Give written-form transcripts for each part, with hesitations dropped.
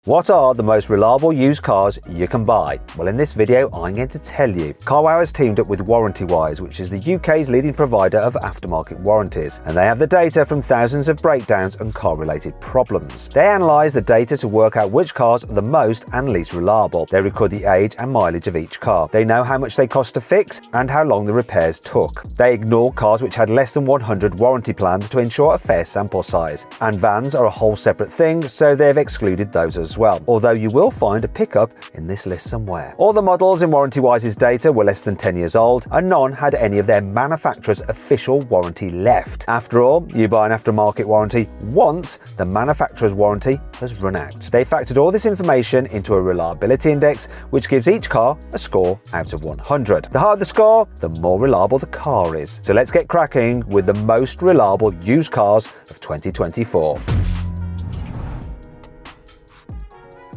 What are the most reliable used cars you can buy? Well, in this video, I'm going to tell you. CarWow has teamed up with Warrantywise, which is the UK's leading provider of aftermarket warranties, and they have the data from thousands of breakdowns and car-related problems. They analyse the data to work out which cars are the most and least reliable. They record the age and mileage of each car. They know how much they cost to fix and how long the repairs took. They ignore cars which had less than 100 warranty plans to ensure a fair sample size. And vans are a whole separate thing, so they've excluded those as well, although you will find a pickup in this list somewhere. All the models in Warrantywise's data were less than 10 years old, and none had any of their manufacturer's official warranty left. After all, you buy an aftermarket warranty once the manufacturer's warranty has run out. They factored all this information into a reliability index, which gives each car a score out of 100. The higher the score, the more reliable the car is. So let's get cracking with the most reliable used cars of 2024.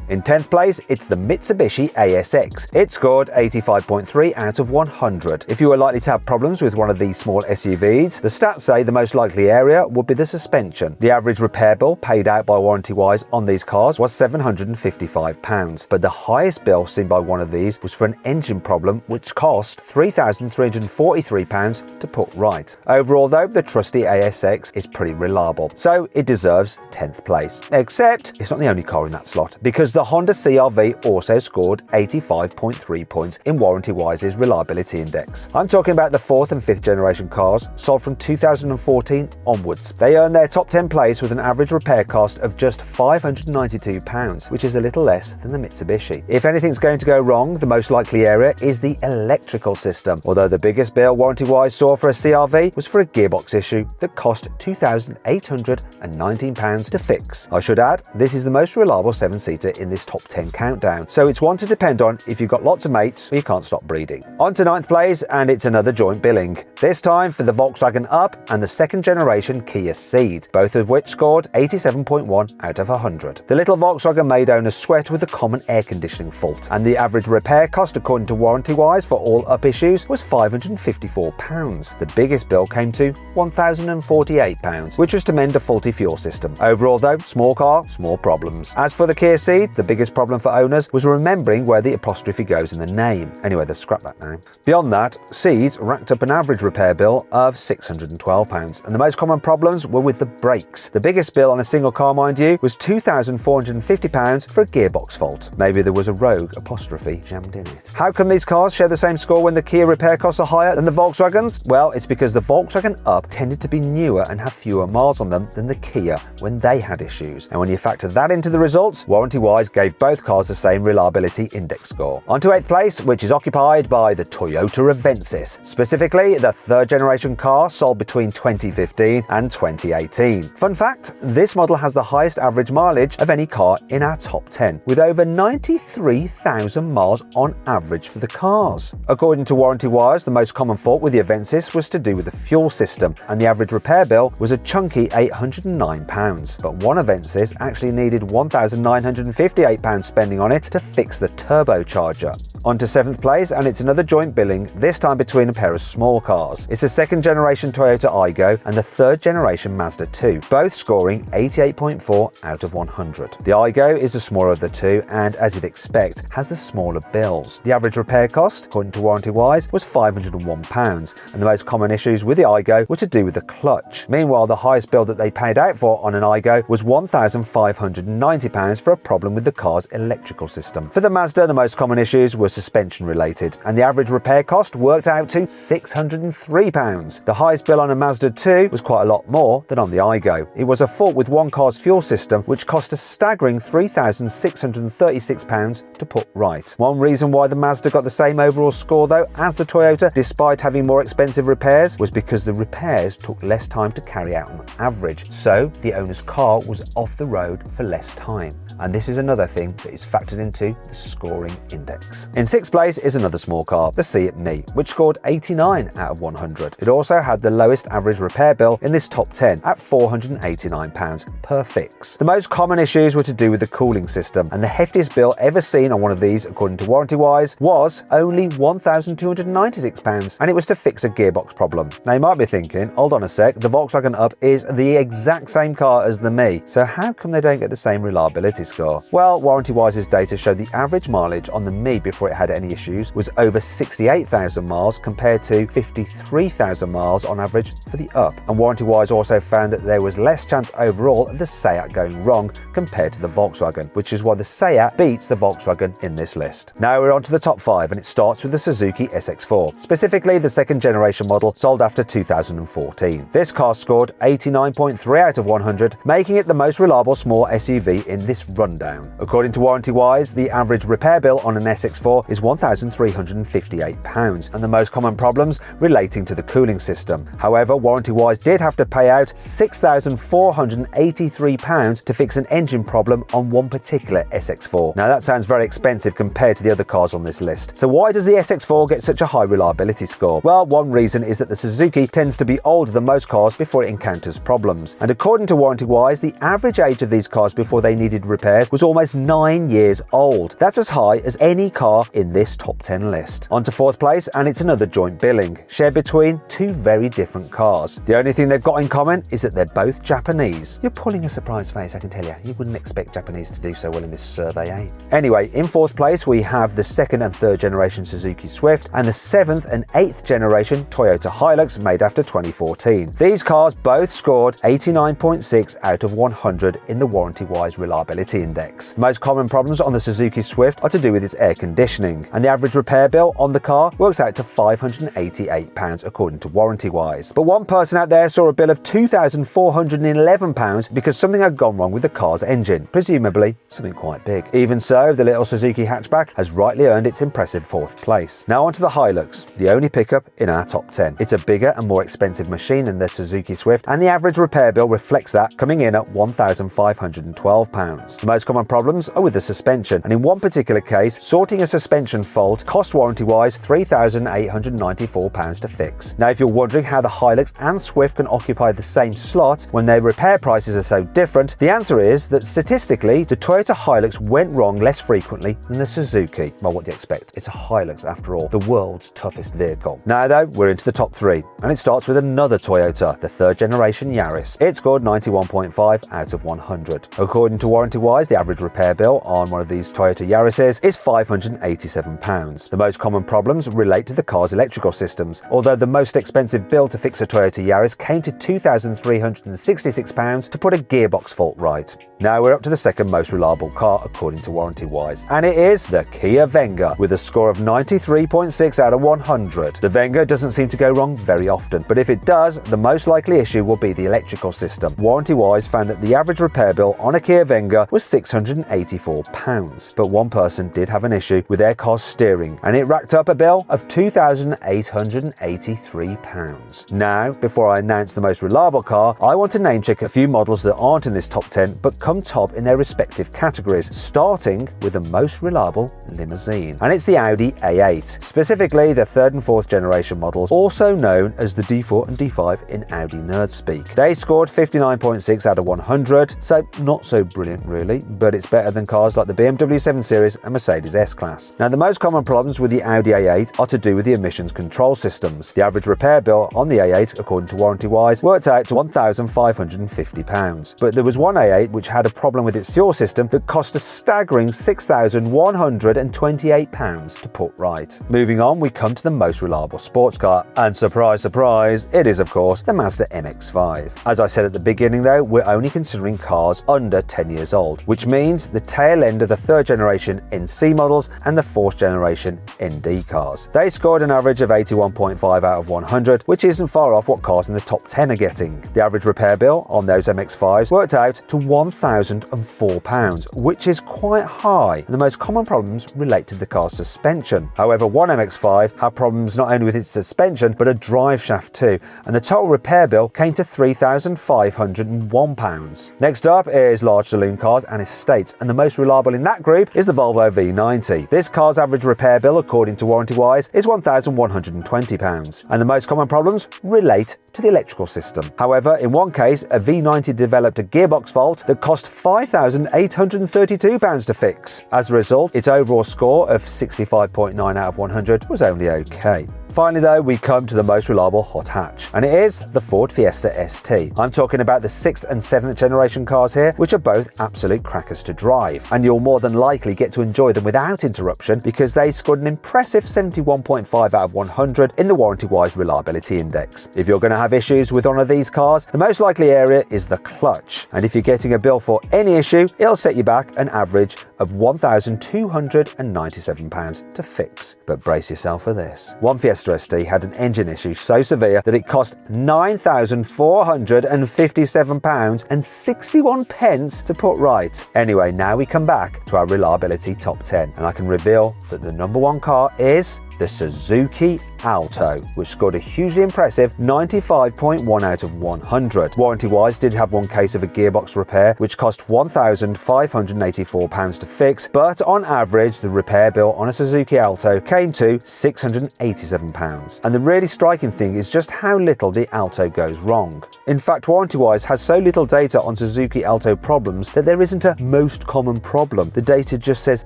In 10th place, it's the Mitsubishi ASX. It scored 85.3 out of 100. If you were likely to have problems with one of these small SUVs, the stats say the most likely area would be the suspension. The average repair bill paid out by Warrantywise on these cars was £755, but the highest bill seen by one of these was for an engine problem which cost £3,343 to put right. Overall though, the trusty ASX is pretty reliable, so it deserves 10th place. Except it's not the only car in that slot, because the Honda CR-V also scored 85.3 points in Warrantywise's reliability index. I'm talking about the 4th and 5th generation cars sold from 2014 onwards. They earned their top 10 place with an average repair cost of just £592, which is a little less than the Mitsubishi. If anything's going to go wrong, the most likely area is the electrical system, although the biggest bill Warrantywise saw for a CR-V was for a gearbox issue that cost £2,819 to fix. I should add, this is the most reliable 7-seater in this top 10 countdown, so it's one to depend on if you've got lots of mates or you can't stop breeding. On to 9th place, and it's another joint billing, this time for the Volkswagen Up and the 2nd generation Kia Ceed, both of which scored 87.1 out of 100. The little Volkswagen made owners sweat with a common air conditioning fault, and the average repair cost according to Warrantywise for all Up issues was £554. The biggest bill came to £1,048, which was to mend a faulty fuel system. Overall though, small car, small problems. As for the Kia Ceed, the biggest problem for owners was remembering where the apostrophe goes in the name. Anyway, they've scrapped that now. Beyond that, Ceeds racked up an average repair bill of £612, and the most common problems were with the brakes. The biggest bill on a single car, mind you, was £2,450 for a gearbox fault. Maybe there was a rogue apostrophe jammed in it. How come these cars share the same score when the Kia repair costs are higher than the Volkswagens? Well, it's because the Volkswagen Up tended to be newer and have fewer miles on them than the Kia when they had issues. And when you factor that into the results, Warrantywise gave both cars the same reliability index score. On to 8th place, which is occupied by the Toyota Avensis, specifically the 3rd generation car sold between 2015 and 2018. Fun fact, this model has the highest average mileage of any car in our top 10, with over 93,000 miles on average for the cars. According to Warrantywise, the most common fault with the Avensis was to do with the fuel system, and the average repair bill was a chunky £809. But one Avensis actually needed £1,958 spending on it to fix the turbocharger. On to 7th place, and it's another joint billing, this time between a pair of small cars. It's a 2nd generation Toyota Aygo and the 3rd generation Mazda 2, both scoring 88.4 out of 100. The Aygo is the smaller of the two, and as you'd expect, has the smaller bills. The average repair cost, according to Warrantywise, was £501, and the most common issues with the Aygo were to do with the clutch. Meanwhile, the highest bill that they paid out for on an Aygo was £1,590 for a problem with the car's electrical system. For the Mazda, the most common issues were suspension related, and the average repair cost worked out to £603. The highest bill on a Mazda 2 was quite a lot more than on the Aygo. It was a fault with one car's fuel system, which cost a staggering £3,636 to put right. One reason why the Mazda got the same overall score though as the Toyota, despite having more expensive repairs, was because the repairs took less time to carry out on average, so the owner's car was off the road for less time. And this is another thing that is factored into the scoring index. In In sixth place is another small car, the Seat Me, which scored 89 out of 100. It also had the lowest average repair bill in this top 10 at £489 per fix. The most common issues were to do with the cooling system, and the heftiest bill ever seen on one of these, according to Warrantywise, was only £1,296, and it was to fix a gearbox problem. Now you might be thinking, hold on a sec, the Volkswagen Up is the exact same car as the Me, so how come they don't get the same reliability score? Well, Warrantywise's data showed the average mileage on the Me before it had any issues was over 68,000 miles compared to 53,000 miles on average for the Up. And Warrantywise also found that there was less chance overall of the Seat going wrong compared to the Volkswagen, which is why the Seat beats the Volkswagen in this list. Now we're on to the top 5, and it starts with the Suzuki SX4, specifically the second generation model sold after 2014. This car scored 89.3 out of 100, making it the most reliable small SUV in this rundown. According to Warrantywise, the average repair bill on an SX4 is £1,358, and the most common problems relating to the cooling system. However, Warrantywise did have to pay out £6,483 to fix an engine problem on one particular SX4. Now that sounds very expensive compared to the other cars on this list. So why does the SX4 get such a high reliability score? Well, one reason is that the Suzuki tends to be older than most cars before it encounters problems. And according to Warrantywise, the average age of these cars before they needed repairs was almost 9 years old. That's as high as any car in this top 10 list. On to fourth place, and it's another joint billing, shared between two very different cars. The only thing they've got in common is that they're both Japanese. You're pulling a surprise face, I can tell you. You wouldn't expect Japanese to do so well in this survey, eh? Anyway, in fourth place we have the second and third generation Suzuki Swift and the seventh and eighth generation Toyota Hilux made after 2014. These cars both scored 89.6 out of 100 in the Warrantywise Reliability Index. The most common problems on the Suzuki Swift are to do with its air conditioning, and the average repair bill on the car works out to £588 according to Warrantywise. But one person out there saw a bill of £2,411 because something had gone wrong with the car's engine, presumably something quite big. Even so, the little Suzuki hatchback has rightly earned its impressive fourth place. Now onto the Hilux, the only pickup in our top 10. It's a bigger and more expensive machine than the Suzuki Swift, and the average repair bill reflects that, coming in at £1,512. The most common problems are with the suspension, and in one particular case, sorting a suspension fault cost Warrantywise £3,894 to fix. Now if you're wondering how the Hilux and Swift can occupy the same slot when their repair prices are so different, the answer is that statistically, the Toyota Hilux went wrong less frequently than the Suzuki. Well, what do you expect? It's a Hilux after all, the world's toughest vehicle. Now though, we're into the top 3, and it starts with another Toyota, the third generation Yaris. It scored 91.5 out of 100. According to Warrantywise, the average repair bill on one of these Toyota Yarises is £587. The most common problems relate to the car's electrical systems, although the most expensive bill to fix a Toyota Yaris came to £2,366 to put a gearbox fault right. Now we're up to the second most reliable car according to Warrantywise, and it is the Kia Venga with a score of 93.6 out of 100. The Venga doesn't seem to go wrong very often, but if it does, the most likely issue will be the electrical system. Warrantywise found that the average repair bill on a Kia Venga was £684, but one person did have an issue with their car's steering, and it racked up a bill of £2,883. Now, before I announce the most reliable car, I want to name check a few models that aren't in this top 10 but come top in their respective categories, starting with the most reliable limousine, and it's the Audi A8, specifically the third and fourth generation models, also known as the D4 and D5 in Audi nerd speak. They scored 59.6 out of 100, so not so brilliant really, but it's better than cars like the BMW 7 Series and Mercedes S-Class. Now the most common problems with the Audi A8 are to do with the emissions control systems. The average repair bill on the A8, according to Warrantywise, worked out to £1,550, but there was one A8 which had a problem with its fuel system that cost a staggering £6,128 to put right. Moving on, we come to the most reliable sports car, and surprise, surprise, it is of course the Mazda MX-5. As I said at the beginning though, we're only considering cars under 10 years old, which means the tail end of the third generation NC models and the fourth generation ND cars. They scored an average of 81.5 out of 100, which isn't far off what cars in the top 10 are getting. The average repair bill on those MX-5s worked out to £1,004, which is quite high, and the most common problems relate to the car's suspension. However, one MX-5 had problems not only with its suspension but a drive shaft too, and the total repair bill came to £3,501. Next up is large saloon cars and estates, and the most reliable in that group is the Volvo V90. This car's average repair bill, according to Warrantywise, is £1,120, and the most common problems relate to the electrical system. However, in one case, a V90 developed a gearbox fault that cost £5,832 to fix. As a result, its overall score of 65.9 out of 100 was only okay. Finally though, we come to the most reliable hot hatch, and it is the Ford Fiesta ST. I'm talking about the 6th and 7th generation cars here, which are both absolute crackers to drive, and you'll more than likely get to enjoy them without interruption because they scored an impressive 71.5 out of 100 in the Warrantywise Reliability Index. If you're going to have issues with one of these cars, the most likely area is the clutch, and if you're getting a bill for any issue, it'll set you back an average of £1,297 to fix. But brace yourself for this. One Fiesta ST had an engine issue so severe that it cost £9,457.61 to put right. Anyway, now we come back to our reliability top 10, and I can reveal that the number one car is the Suzuki Alto, which scored a hugely impressive 95.1 out of 100. Warrantywise did have one case of a gearbox repair, which cost £1,584 to fix, but on average, the repair bill on a Suzuki Alto came to £687. And the really striking thing is just how little the Alto goes wrong. In fact, Warrantywise has so little data on Suzuki Alto problems that there isn't a most common problem. The data just says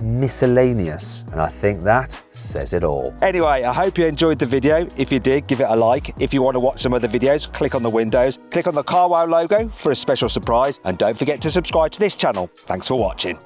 miscellaneous, and I think that says it all. Anyway, I hope you enjoyed the video. If you did, give it a like. If you want to watch some other videos, click on the windows, click on the CarWow logo for a special surprise, and don't forget to subscribe to this channel. Thanks for watching.